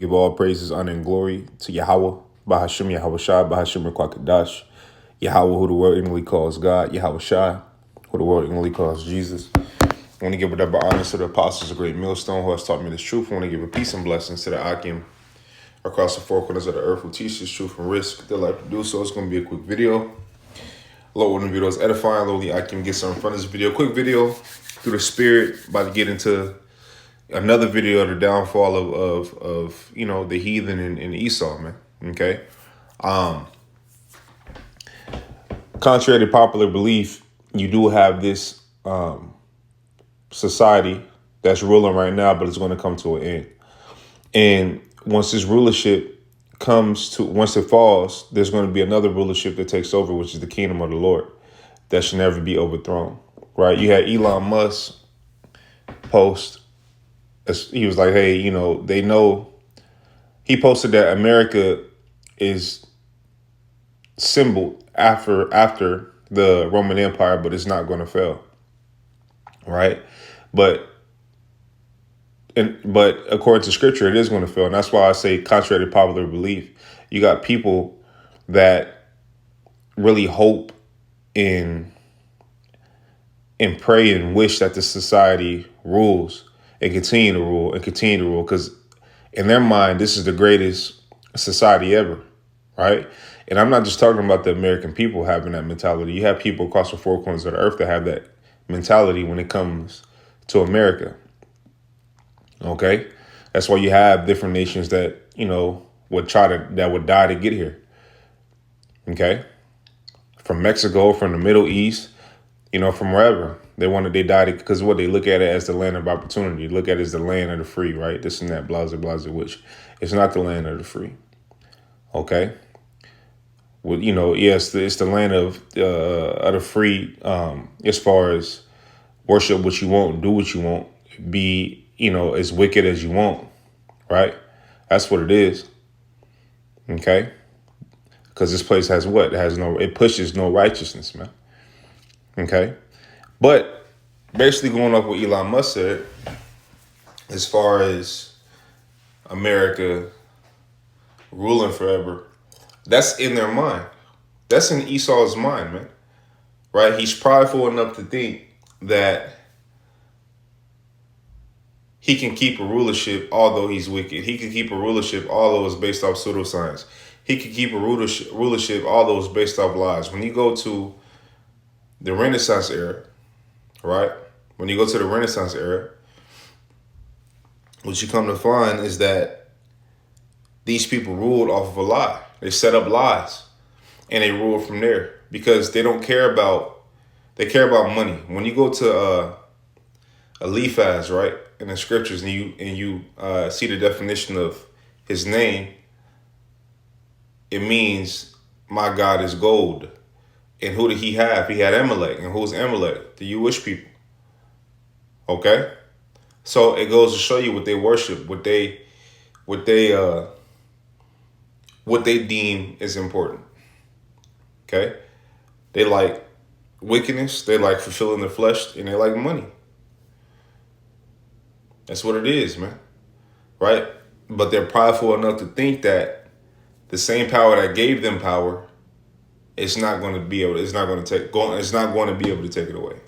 Give all praises, honor, and glory to Yahweh, Bahashim Yahweh Shai, Bahashim Kwakadash, Yahweh, who the world ignorantly calls God, Yahweh Shai, who the world ignorantly calls Jesus. I want to give whatever honor to the apostles, a great millstone who has taught me this truth. I want to give a peace and blessings to the Akim across the four corners of the earth who teach this truth and risk their life to do so. It's going to be a quick video. Lord, when the video is edifying, lowly Akim gets in front of this video. Quick video through the spirit, about to get into another video of the downfall of the heathen in Esau, man. Okay. Contrary to popular belief, you do have this society that's ruling right now, but it's going to come to an end. And once this rulership once it falls, there's going to be another rulership that takes over, which is the kingdom of the Lord that should never be overthrown. Right. You had Elon Musk post. He was like, hey, they know. He posted that America is symboled after the Roman Empire, but it's not going to fail. Right. But according to scripture, it is going to fail. And that's why I say, contrary to popular belief, you got people that really hope and pray and wish that the society rules and continue to rule because in their mind, this is the greatest society ever, right? And I'm not just talking about the American people having that mentality. You have people across the four corners of the earth that have that mentality when it comes to America, okay? That's why you have different nations that, would die to get here, okay? From Mexico, from the Middle East, from wherever. They died because what they look at it as the land of opportunity. Look at it as the land of the free, right? This and that, blah, blah, blah, which it's not the land of the free. Okay. Well, yes, it's the land of the free as far as worship what you want, do what you want, be, as wicked as you want, right? That's what it is. Okay. Because this place has what? It pushes no righteousness, man. Okay. But basically going off what Elon Musk said, as far as America ruling forever, that's in their mind. That's in Esau's mind, man. Right? He's prideful enough to think that he can keep a rulership although he's wicked. He can keep a rulership although it's based off pseudoscience. He can keep a rulership although it's based off lies. When you go to the Renaissance era, right? When you go to the Renaissance era, what you come to find is that these people ruled off of a lie. They set up lies and they ruled from there because they care about money. When you go to Eliphaz, right, in the scriptures, and you see the definition of his name, it means my God is gold. And who did he have? He had Amalek. And who's Amalek? The Jewish people. Okay? So it goes to show you what they worship, what they deem is important. Okay? They like wickedness, they like fulfilling the flesh, and they like money. That's what it is, man. Right? But they're prideful enough to think that the same power that gave them power, it's not going to be able to take it away.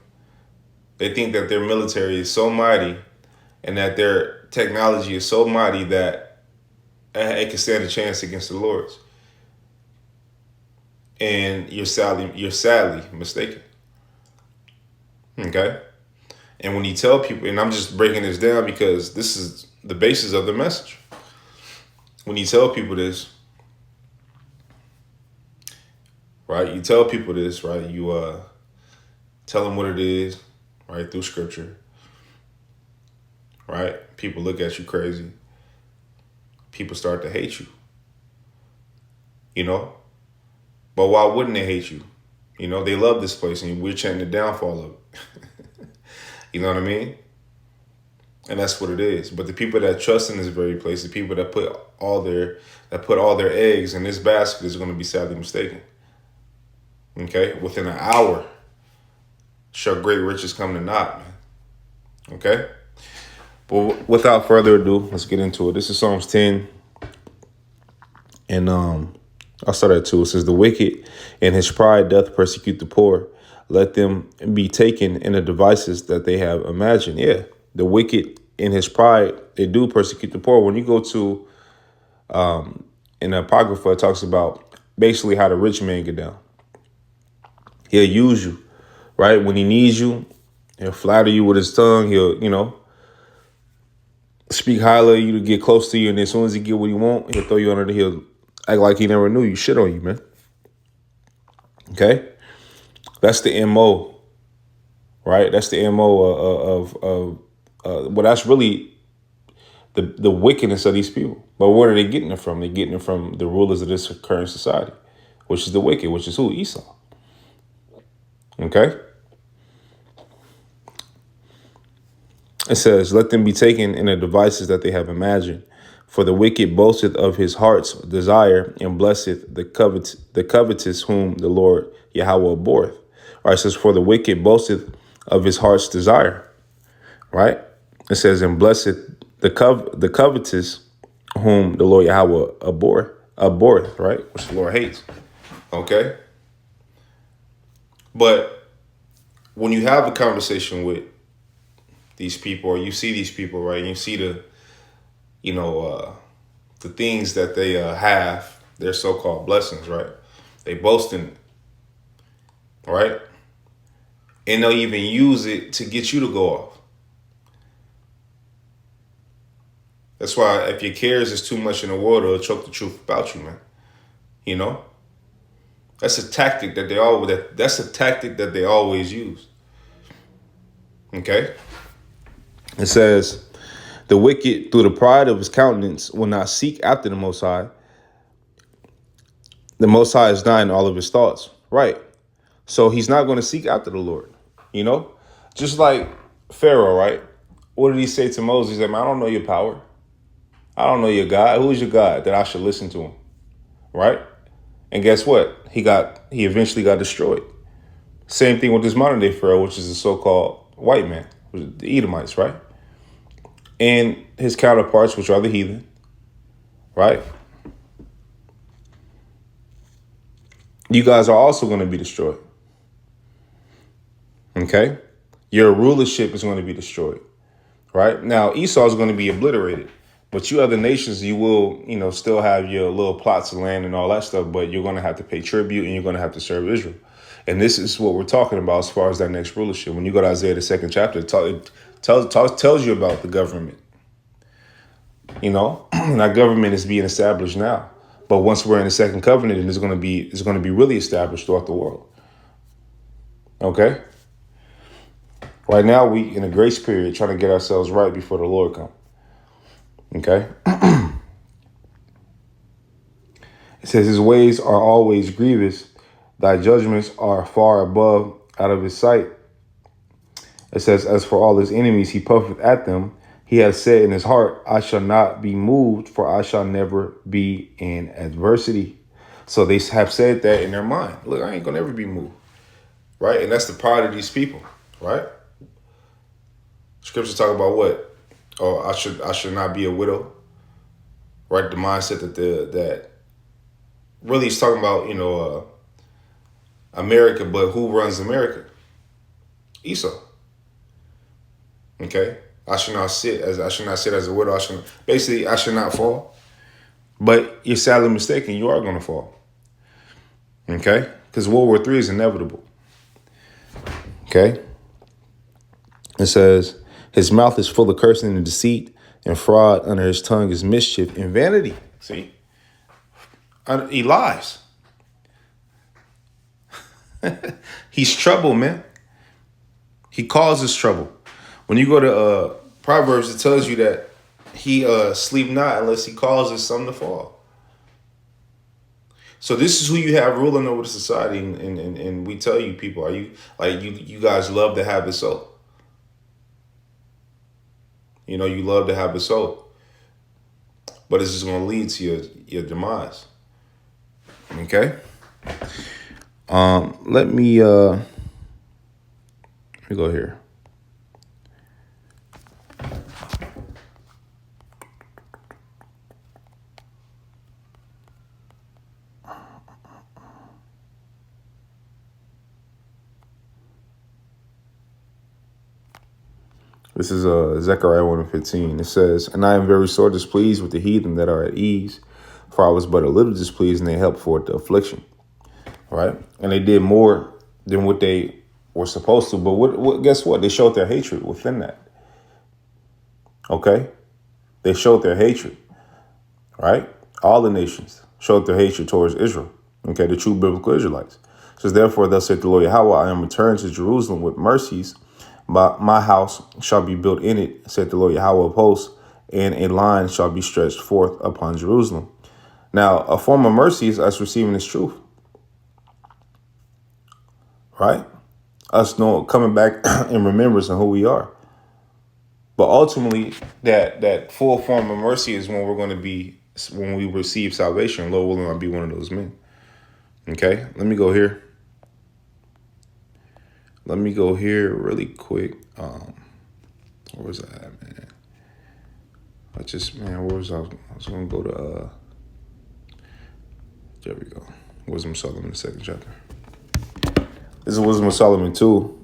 They think that their military is so mighty and that their technology is so mighty that it can stand a chance against the Lord's. And you're sadly mistaken. Okay? And when you tell people, and I'm just breaking this down because this is the basis of the message. When you tell people this, right? You tell people this, right? You tell them what it is, right? Through scripture, right? People look at you crazy. People start to hate you, But why wouldn't they hate you? They love this place and we're chanting the downfall of it. You know what I mean? And that's what it is. But the people that trust in this very place, the people that put all their eggs in this basket is going to be sadly mistaken. Okay? Within an hour, shall great riches come to naught, man. Okay? But without further ado, let's get into it. This is Psalms 10, And I'll start at 2. It says, the wicked in his pride doth persecute the poor. Let them be taken in the devices that they have imagined. Yeah, the wicked in his pride, they do persecute the poor. When you go to in the Apocrypha, it talks about basically how the rich man get down. He'll use you, right? When he needs you, he'll flatter you with his tongue. He'll, speak highly of you to get close to you. And as soon as he get what he want, he'll throw you under he'll act like he never knew you. Shit on you, man. Okay? That's the MO, right? That's the MO well, that's really the wickedness of these people. But where are they getting it from? They're getting it from the rulers of this current society, which is the wicked, which is who? Esau. Okay? It says, let them be taken in the devices that they have imagined. For the wicked boasteth of his heart's desire, and blesseth the covetous whom the Lord Yahweh abhorreth. All right, it says, for the wicked boasteth of his heart's desire. Right? It says, and blesseth the covetous whom the Lord Yahweh abhorreth, right? Which the Lord hates. Okay? But when you have a conversation with these people, or you see these people, right? And you see the things that they have, their so-called blessings, right? They boast in it, right? And they'll even use it to get you to go off. That's why if your cares is too much in the world, it'll choke the truth about you, man. That's a tactic that they always use. Okay? It says, the wicked, through the pride of his countenance, will not seek after the Most High. The Most High is not in all of his thoughts. Right. So he's not going to seek after the Lord. Just like Pharaoh, right? What did he say to Moses? He said, man, I don't know your power. I don't know your God. Who is your God that I should listen to him? Right? And guess what? He eventually got destroyed. Same thing with this modern day Pharaoh, which is the so-called white man, the Edomites, right? And his counterparts, which are the heathen, right? You guys are also going to be destroyed. Okay? Your rulership is going to be destroyed, right? Now, Esau is going to be obliterated, but you other nations, you will, still have your little plots of land and all that stuff, but you're going to have to pay tribute and you're going to have to serve Israel. And this is what we're talking about as far as that next rulership. When you go to Isaiah, the 2nd chapter, it tells you about the government. And our government is being established now. But once we're in the second covenant, it's going to be really established throughout the world. Okay? Right now, we in a grace period trying to get ourselves right before the Lord comes. Okay? It says, his ways are always grievous. Thy judgments are far above out of his sight. It says, as for all his enemies, he puffeth at them. He has said in his heart, I shall not be moved, for I shall never be in adversity. So they have said that in their mind. Look, I ain't going to ever be moved. Right? And that's the pride of these people. Right? Scriptures talk about what? Oh, I should not be a widow. Right? The mindset that really is talking about, America, but who runs America? Esau. Okay? I should not sit as a widow. I should not fall. But you're sadly mistaken. You are going to fall. Okay? Because World War III is inevitable. Okay? It says, his mouth is full of cursing and deceit, and fraud under his tongue is mischief and vanity. See? He lies. He's trouble, man. He causes trouble. When you go to Proverbs, it tells you that he sleep not unless he causes some to fall. So this is who you have ruling over the society, and we tell you people, are you like you guys love to have it so. You love to have it so. But it's just going to lead to your demise. Okay? Let me go here. This is Zechariah 1:15. It says, "And I am very sore displeased with the heathen that are at ease, for I was but a little displeased, and they helped for the affliction." Right? And they did more than what they were supposed to. But guess what? They showed their hatred within that. Okay? They showed their hatred. Right? All the nations showed their hatred towards Israel. Okay? The true biblical Israelites. It says, "Therefore, thus saith the Lord Yahweh, I am returned to Jerusalem with mercies. My house shall be built in it, said the Lord Yahweh of hosts, and a line shall be stretched forth upon Jerusalem." Now, a form of mercy is us receiving this truth. Right? Us knowing, coming back in remembrance of who we are. But ultimately, that full form of mercy is when we're going to be, when we receive salvation. Lord willing, I'll be one of those men. Okay, let me go here. Let me go here really quick. Where was I at, man? Where was I? I was going to go to, there we go. Wisdom of Solomon, the second chapter. This is Wisdom of Solomon 2.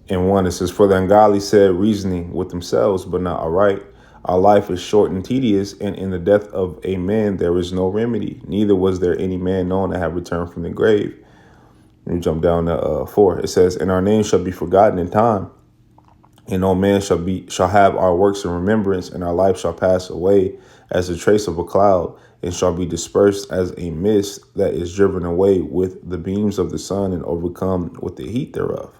In 1, it says, "For the ungodly said, reasoning with themselves, but not aright. Our life is short and tedious, and in the death of a man there is no remedy. Neither was there any man known to have returned from the grave." Let me jump down to 4. It says, "And our name shall be forgotten in time, and no man shall have our works in remembrance, and our life shall pass away as the trace of a cloud, and shall be dispersed as a mist that is driven away with the beams of the sun and overcome with the heat thereof."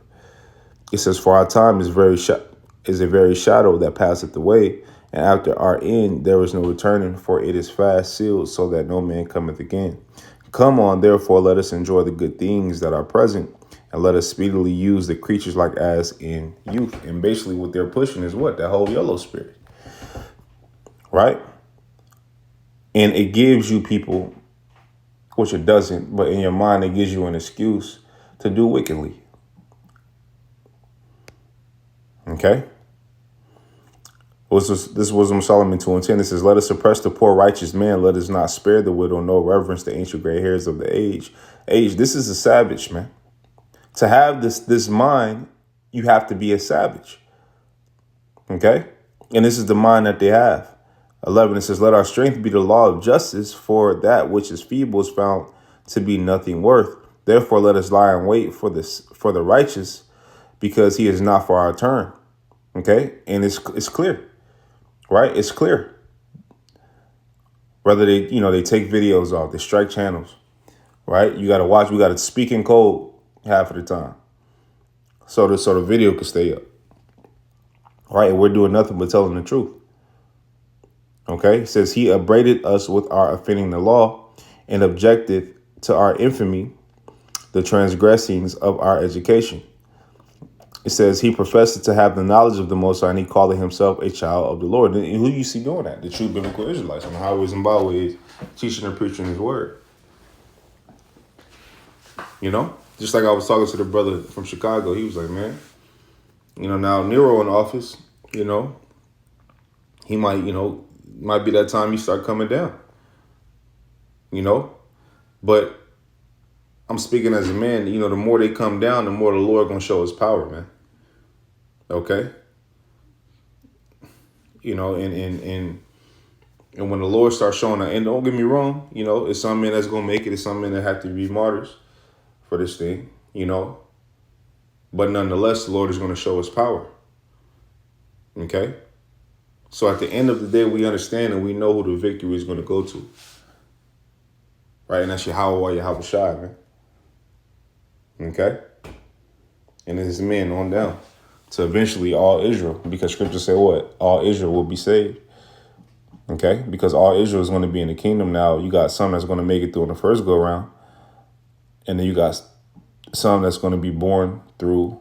It says, "For our time is a very shadow that passeth away, and after our end there is no returning, for it is fast sealed, so that no man cometh again. Come on, therefore, let us enjoy the good things that are present, and let us speedily use the creatures like as in youth." And basically what they're pushing is what? That whole yellow spirit. Right? And it gives you people, which it doesn't, but in your mind it gives you an excuse to do wickedly. Okay? This Wisdom of Solomon 2:10. It says, "Let us suppress the poor righteous man. Let us not spare the widow, nor reverence the ancient gray hairs of the age." This is a savage, man. To have this mind, you have to be a savage. Okay? And this is the mind that they have. 11, it says, "Let our strength be the law of justice, for that which is feeble is found to be nothing worth. Therefore, let us lie in wait for the righteous, because he is not for our turn." Okay? And it's clear. Right? It's clear. Whether they take videos off, they strike channels. Right? You got to watch. We got to speak in code half of the time, so the video can stay up. Right? And we're doing nothing but telling the truth. Okay? It says, "He upbraided us with our offending the law, and objected to our infamy, the transgressings of our education." It says, "He professed to have the knowledge of the Most High, and he called himself a child of the Lord." And who you see doing that? The true biblical Israelites on the highways and byways, teaching and preaching his word. Just like I was talking to the brother from Chicago, he was like, man, now Nero in office, he might be that time you start coming down, but I'm speaking as a man, the more they come down, the more the Lord going to show his power, man. Okay. And when the Lord starts showing that, and don't get me wrong, it's some men that's going to make it. It's some men that have to be martyrs for this thing, but nonetheless, the Lord is going to show his power. Okay. So at the end of the day, we understand and we know who the victory is going to go to. Right. And that's Yahweh Shai, man. Okay. And his men on down to eventually all Israel, because scripture said what? All Israel will be saved. Okay. Because all Israel is going to be in the kingdom now. You got some that's going to make it through in the first go around. And then you got some that's going to be born through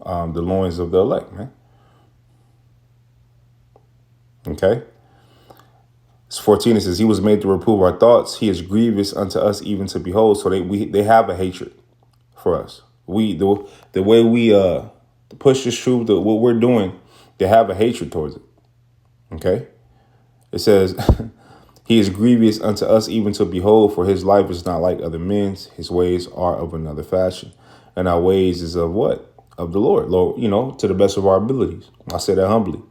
the loins of the elect, man. Okay. It's 14. It says, "He was made to reprove our thoughts. He is grievous unto us even to behold." So they have a hatred for us. The way we push this truth, what we're doing, they have a hatred towards it. Okay. It says, He is grievous unto us even to behold, for his life is not like other men's. His ways are of another fashion. And our ways is of what? Of the Lord, Lord, to the best of our abilities. I say that humbly.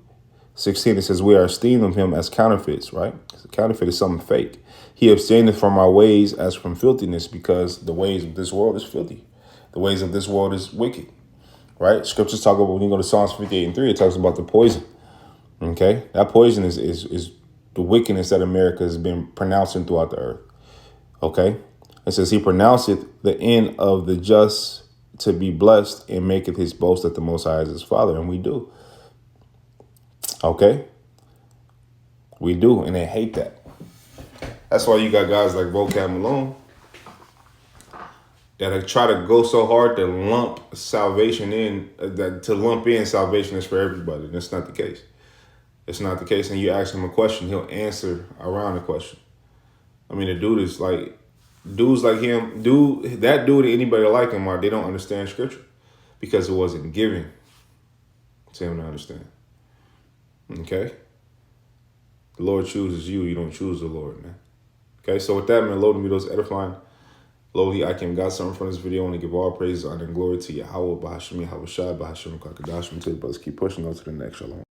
16, it says, we are esteemed of him as counterfeits, right? A counterfeit is something fake. He abstaineth from our ways as from filthiness, because the ways of this world is filthy. The ways of this world is wicked, right? Scriptures talk about, when you go to Psalms 58:3, it talks about the poison. Okay? That poison is the wickedness that America has been pronouncing throughout the earth. Okay? It says, he pronounceth the end of the just to be blessed, and maketh his boast that the Most High is his Father. And we do. Okay? We do, and they hate that. That's why you got guys like Vocab Malone that try to go so hard to lump salvation in, salvation is for everybody. That's not the case. It's not the case. And you ask him a question, he'll answer around the question. I mean, the dude is like, dudes like him, that dude, anybody like him, they don't understand scripture because it wasn't given to him to understand. Okay? The Lord chooses you. You don't choose the Lord, man. Okay, so with that, man, Lord, me those edifying. Lowly, I can got something from this video. I want to give all praise, honor, and glory to Yahweh, Bahashemi, Yahweh Shai, Bahashemi, Kakadashim, to the brothers. Keep pushing on to the next. Shalom.